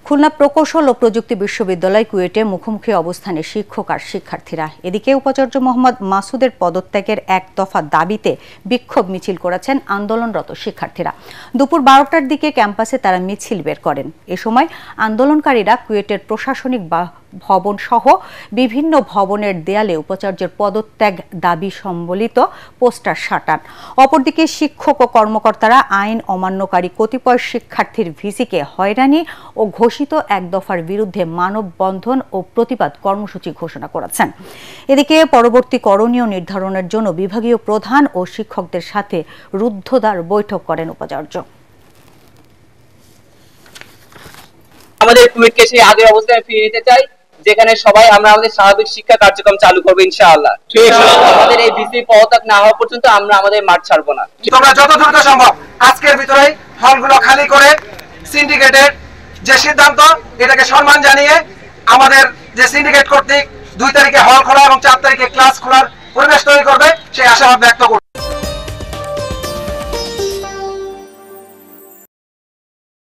খুলনা প্রকৌশল ও প্রযুক্তি বিশ্ববিদ্যালয় কুয়েটে মুখোমুখি অবস্থানে শিক্ষক আর শিক্ষার্থীরা। এদিকে উপাচার্য মোহাম্মদ মাসুদের পদত্যাগের এক দফা দাবিতে বিক্ষোভ মিছিল করেছেন আন্দোলনরত শিক্ষার্থীরা। দুপুর 12টার দিকে ক্যাম্পাসে তারা মিছিল বের করেন। এ সময় আন্দোলনকারীরা কুয়েটের প্রশাসনিক ভবন সহ বিভিন্ন ভবনের দেয়ালে উপাচার্যের পদত্যাগ দাবি সম্বলিত পোস্টার সাঁটান। অপরদিকে শিক্ষক ও কর্মকর্তারা আইন অমান্যকারী কতিপয় শিক্ষার্থীর ভিসিকে হয়রানি ও ঘোষিত এক দফার বিরুদ্ধে মানববন্ধন ও প্রতিবাদ কর্মসূচি ঘোষণা করেছেন। এদিকে পরবর্তী করণীয় নির্ধারণের জন্য বিভাগীয় প্রধান ও শিক্ষকদের সাথে রুদ্ধদ্বার বৈঠক করেন উপাচার্য। আমাদের কুয়েটকে সেই আগের অবস্থায় ফিরিয়ে নিতে চাই, যেখানে সবাই আমরা আমাদের স্বাভাবিক শিক্ষা কার্যক্রম চালু করবো ইনশাআল্লাহ। আমাদের এই ভিসি পদত্যাগ না হওয়া পর্যন্ত আমরা আমাদের মাঠ ছাড়বো না। তোমরা যত দ্রুত সম্ভব আজকের ভিতরেই হলগুলো খালি করে সিন্ডিকেটের যে সিদ্ধান্ত এটাকে সম্মান জানিয়ে আমাদের যে সিন্ডিকেট কর্তৃক 2 তারিখে হল খোলা এবং 4 তারিখে ক্লাস খোলার পরিবেশ তৈরি করবে সেই আশাবাদ ব্যক্ত করব।